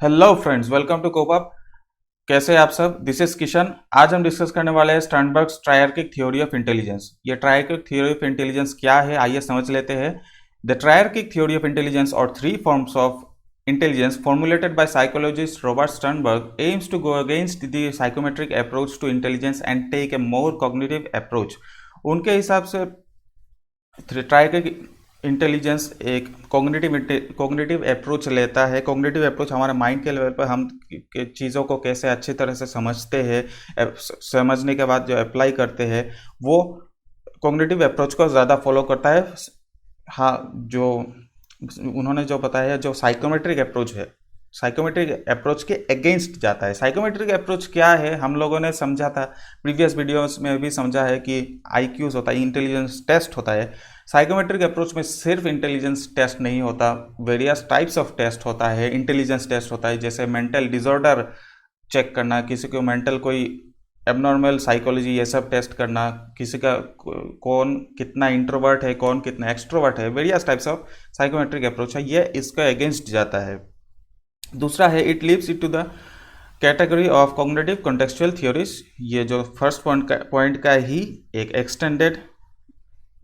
Hello friends, welcome to CopUp. कैसे हैं आप सब? This is Kishan. आज हम डिस्कस करने वाले हैं Sternberg's triarchic theory of intelligence. ये ट्रायर्किक थ्योरी ऑफ इंटेलिजेंस क्या है, आइए समझ लेते हैं। The triarchic theory of intelligence और three forms of intelligence formulated by psychologist Robert Sternberg aims to go against the psychometric approach to intelligence and take a more cognitive approach। उनके हिसाब से ट्रायर्किक इंटेलिजेंस एक cognitive approach लेता है। Cognitive approach हमारे mind के level पर हम चीज़ों को कैसे अच्छी तरह से समझते हैं, समझने के बाद जो अप्लाई करते हैं वो कॉग्निटिव अप्रोच को ज़्यादा फॉलो करता है। हाँ, जो उन्होंने जो बताया है, जो साइकोमेट्रिक अप्रोच है, साइकोमेट्रिक अप्रोच के अगेंस्ट जाता है। साइकोमेट्रिक अप्रोच क्या है, हम लोगों ने समझा था, प्रीवियस वीडियोस में भी समझा है कि आईक्यूज होता है, इंटेलिजेंस टेस्ट होता है। साइकोमेट्रिक अप्रोच में सिर्फ इंटेलिजेंस टेस्ट नहीं होता, वेरियस टाइप्स ऑफ टेस्ट होता है, इंटेलिजेंस टेस्ट होता है। जैसे मेंटल डिसऑर्डर चेक करना, किसी को मेंटल कोई एबनॉर्मल साइकोलॉजी, ये सब टेस्ट करना, किसी का कौन कितना इंट्रोवर्ट है, कौन कितना एक्सट्रोवर्ट है, various types of psychometric approach है, ये इसका अगेंस्ट जाता है। दूसरा है it leaves it to the category of cognitive contextual theories. ये जो फर्स्ट पॉइंट का ही एक एक्सटेंडेड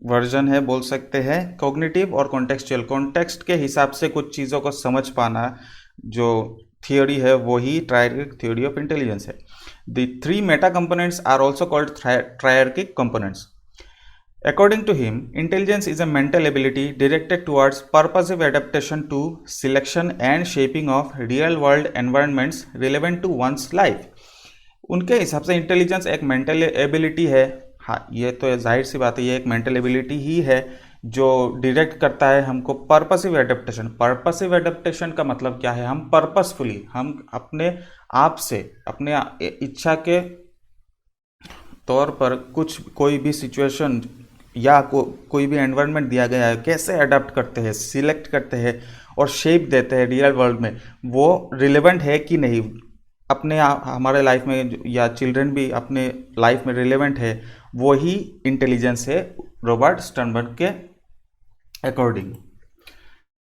वर्जन है, बोल सकते हैं। कॉग्निटिव और कॉन्टेक्चुअल, कॉन्टेक्स्ट के हिसाब से कुछ चीज़ों को समझ पाना जो थियोरी है वही ट्रायर्किक थ्योरी ऑफ इंटेलिजेंस है। The three meta components are also called triarchic components. According to him, intelligence is a mental ability directed towards purposive adaptation to selection and shaping of real-world environments relevant to one's life। उनके हिसाब से intelligence एक mental ability है। हाँ, ये तो जाहिर सी बात है, ये एक मेंटल एबिलिटी ही है जो डायरेक्ट करता है हमको पर्पसिव एडेप्टेशन। पर्पसिव एडेप्टेशन का मतलब क्या है? हम पर्पसफुली, हम अपने आप से, अपने इच्छा के तौर पर कोई भी सिचुएशन या कोई भी एनवायरनमेंट दिया गया है, कैसे अडेप्ट करते हैं, सिलेक्ट करते हैं और शेप देते हैं रियल वर्ल्ड में, वो रिलेवेंट है कि नहीं अपने हमारे लाइफ में, या चिल्ड्रन भी अपने लाइफ में रिलेवेंट है, वो ही इंटेलिजेंस है रॉबर्ट स्टर्नबर्ग के अकॉर्डिंग।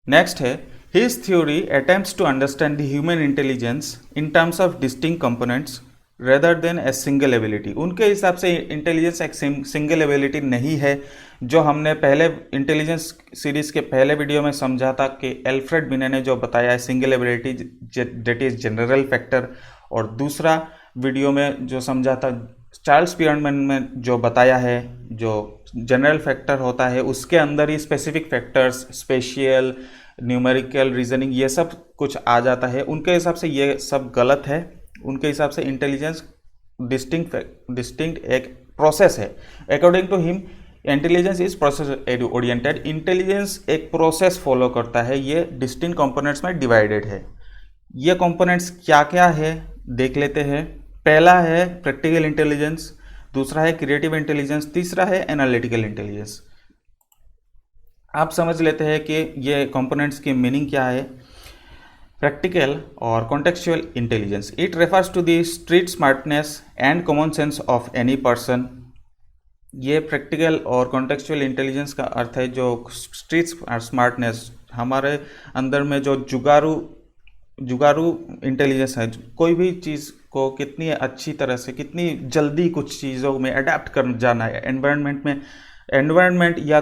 नेक्स्ट है his theory attempts to understand the human intelligence in terms of distinct components rather than a single ability. उनके हिसाब से इंटेलिजेंस एक सिंगल एबिलिटी नहीं है। जो हमने पहले इंटेलिजेंस सीरीज के पहले वीडियो में समझा था कि एल्फ्रेड बिने ने जो बताया है single ability that is general factor, और दूसरा वीडियो में जो समझा था चार्ल्स पियरमैन में जो बताया है, जो जनरल फैक्टर होता है उसके अंदर ही specific factors, spatial, numerical, reasoning, ये सब कुछ आ जाता है। उनके हिसाब से ये सब गलत है। उनके हिसाब से इंटेलिजेंस डिस्टिंक्ट एक प्रोसेस है। According to him, intelligence is process oriented. Intelligence एक प्रोसेस फॉलो करता है, ये डिस्टिंक्ट कंपोनेंट्स में डिवाइडेड है। ये कंपोनेंट्स क्या क्या है देख लेते हैं। पहला है प्रैक्टिकल इंटेलिजेंस, दूसरा है क्रिएटिव इंटेलिजेंस, तीसरा है एनालिटिकल इंटेलिजेंस। आप समझ लेते हैं कि ये कंपोनेंट्स की मीनिंग क्या है। Practical or contextual intelligence, it refers to the street smartness and common sense of any person। ये प्रैक्टिकल और कॉन्टेक्चुअल इंटेलिजेंस का अर्थ है जो स्ट्रीट स्मार्टनेस, हमारे अंदर में जो जुगारू इंटेलिजेंस है, कोई भी चीज़ को कितनी अच्छी तरह से, कितनी जल्दी कुछ चीज़ों में अडेप्ट कर जाना है एनवायरनमेंट में, एनवायरनमेंट या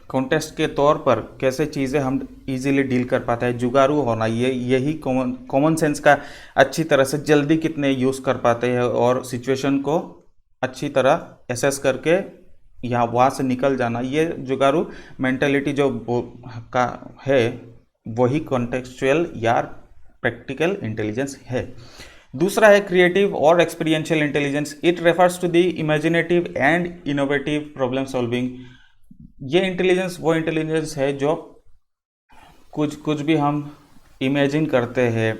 कॉन्टेक्स्ट के तौर पर कैसे चीज़ें हम इजीली डील कर पाते हैं, जुगारू होना, यही कॉमन सेंस का अच्छी तरह से जल्दी कितने यूज़ कर पाते हैं और सिचुएशन को अच्छी तरह एसेस करके यहाँ वहाँ से निकल जाना, ये जुगारू मेंटेलिटी जो का है वही कॉन्टेक्चुअल या प्रैक्टिकल इंटेलिजेंस है। दूसरा है क्रिएटिव और experiential intelligence. It refers to the imaginative and innovative problem solving. ये इंटेलिजेंस वो इंटेलिजेंस है जो कुछ भी हम इमेजिन करते हैं,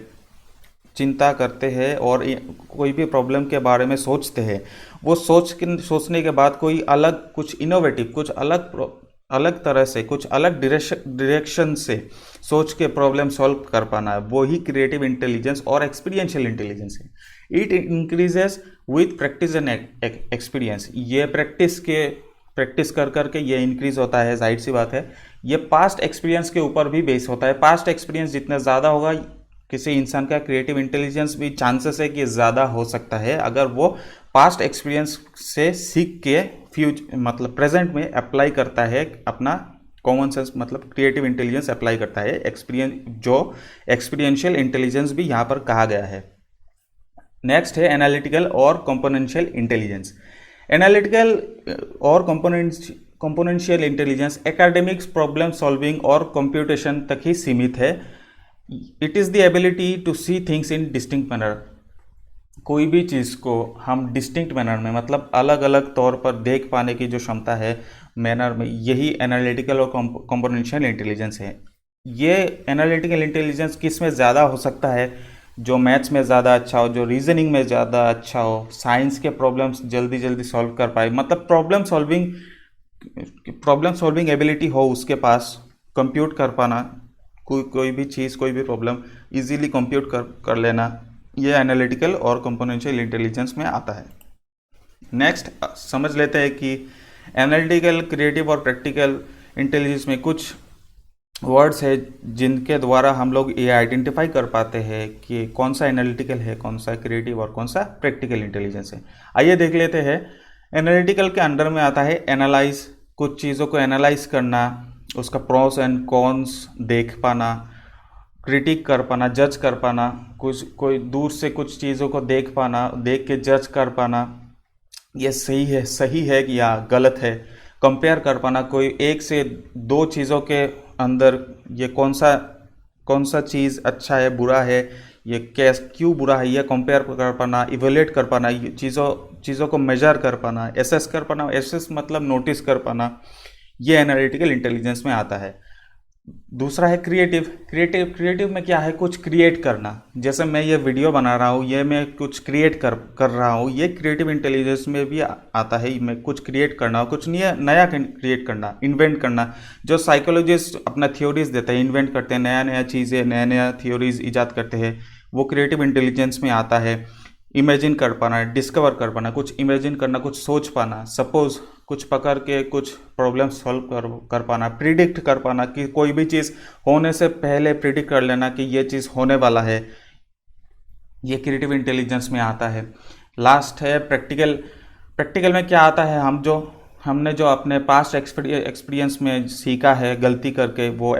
चिंता करते हैं और कोई भी प्रॉब्लम के बारे में सोचते हैं, वो सोचने के बाद कोई अलग, कुछ इनोवेटिव, कुछ अलग तरह से, कुछ अलग डायरेक्शन से सोच के प्रॉब्लम सॉल्व कर पाना है, वो ही क्रिएटिव इंटेलिजेंस और एक्सपीरियंशियल इंटेलिजेंस है। It increases with practice and experience. ये प्रैक्टिस कर करके ये इंक्रीज होता है, जाहिर सी बात है। ये पास्ट एक्सपीरियंस के ऊपर भी बेस होता है। पास्ट एक्सपीरियंस जितना ज़्यादा होगा किसी इंसान का क्रिएटिव इंटेलिजेंस भी चांसेस है कि ज़्यादा हो सकता है अगर वो पास्ट एक्सपीरियंस से सीख के मतलब प्रेजेंट में अप्लाई करता है, अपना कॉमन सेंस मतलब क्रिएटिव इंटेलिजेंस अप्लाई करता है। एक्सपीरियंशियल इंटेलिजेंस भी यहाँ पर कहा गया है। नेक्स्ट है एनालिटिकल और कंपोनेंशियल इंटेलिजेंस। एनालिटिकल और componential intelligence academics, problem solving और कंप्यूटेशन तक ही सीमित है। It is the ability to see things in distinct manner. कोई भी चीज़ को हम डिस्टिंक्ट मैनर में मतलब अलग अलग तौर पर देख पाने की जो क्षमता है मैनर में, यही एनालिटिकल और कंपोनेंशियल इंटेलिजेंस है। ये एनालिटिकल इंटेलिजेंस किस में ज़्यादा हो सकता है? जो मैथ्स में ज़्यादा अच्छा हो, जो रीजनिंग में ज़्यादा अच्छा हो, साइंस के प्रॉब्लम्स जल्दी जल्दी सॉल्व कर पाए, मतलब प्रॉब्लम सॉल्विंग एबिलिटी हो उसके पास, कंप्यूट कर पाना, कोई भी चीज़, कोई भी प्रॉब्लम इजीली कंप्यूट कर लेना, ये एनालिटिकल और कंपोनेंशियल इंटेलिजेंस में आता है। नेक्स्ट समझ लेते हैं कि एनालिटिकल, क्रिएटिव और प्रैक्टिकल इंटेलिजेंस में कुछ वर्ड्स है जिनके द्वारा हम लोग ये आइडेंटिफाई कर पाते हैं कि कौन सा एनालिटिकल है, कौन सा क्रिएटिव और कौन सा प्रैक्टिकल इंटेलिजेंस है। आइए देख लेते हैं। एनालिटिकल के अंडर में आता है एनालाइज, कुछ चीज़ों को एनालाइज करना, उसका प्रोस एंड कॉन्स देख पाना, क्रिटिक कर पाना, जज कर पाना, कोई दूर से कुछ चीज़ों को देख पाना, देख के जज कर पाना ये सही है कि या गलत है, कंपेयर कर पाना, कोई एक से दो चीज़ों के अंदर ये कौन सा चीज़ अच्छा है, बुरा है, ये क्यों बुरा है, ये कंपेयर कर पाना, इवेल्युएट कर पाना, ये चीज़ों को मेजर कर पाना, एसेस कर पाना, एसेस मतलब नोटिस कर पाना, ये एनालिटिकल इंटेलिजेंस में आता है। दूसरा है क्रिएटिव में क्या है? कुछ क्रिएट करना। जैसे मैं ये वीडियो बना रहा हूँ, ये मैं कुछ क्रिएट कर रहा हूँ, ये क्रिएटिव इंटेलिजेंस में भी आता है। मैं कुछ क्रिएट करना, कुछ नया क्रिएट करना, इन्वेंट करना। जो साइकोलॉजिस्ट अपना थ्योरीज देते हैं, इन्वेंट करते हैं, नया चीज़ें, नया थ्योरीज ईजाद करते हैं, वो क्रिएटिव इंटेलिजेंस में आता है। इमेजिन कर पाना, डिस्कवर कर पाना, कुछ इमेजिन करना, कुछ सोच पाना, सपोज कुछ पकड़ के कुछ प्रॉब्लम सॉल्व कर पाना, प्रिडिक्ट कर पाना कि कोई भी चीज़ होने से पहले प्रिडिक्ट कर लेना कि ये चीज़ होने वाला है, ये क्रिएटिव इंटेलिजेंस में आता है। लास्ट है प्रैक्टिकल में क्या आता है? हमने जो अपने पास्ट एक्सपीरियंस में सीखा है गलती करके, वो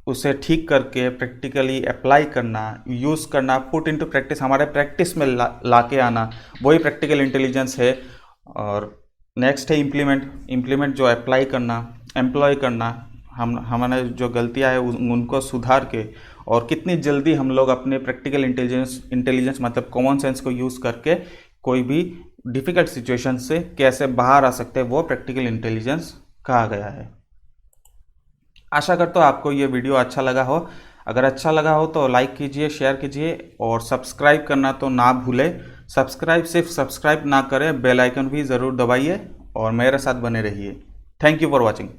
उसे ठीक करके प्रैक्टिकली अप्लाई करना, यूज़ करना, पुट इनटू प्रैक्टिस, हमारे प्रैक्टिस में ला के आना, वही प्रैक्टिकल इंटेलिजेंस है। और नेक्स्ट है इम्प्लीमेंट जो अप्लाई करना, एम्प्लॉय करना, हमने जो गलतियां हैं उनको सुधार के, और कितनी जल्दी हम लोग अपने प्रैक्टिकल इंटेलिजेंस मतलब कॉमन सेंस को यूज़ करके कोई भी डिफ़िकल्ट सिचुएशन से कैसे बाहर आ सकते हैं, वो प्रैक्टिकल इंटेलिजेंस कहा गया है। आशा करता हूँ आपको ये वीडियो अच्छा लगा हो। अगर अच्छा लगा हो तो लाइक कीजिए, शेयर कीजिए और सब्सक्राइब करना तो ना भूलें। सिर्फ सब्सक्राइब ना करें, बेल आइकन भी ज़रूर दबाइए और मेरे साथ बने रहिए। Thank you for watching.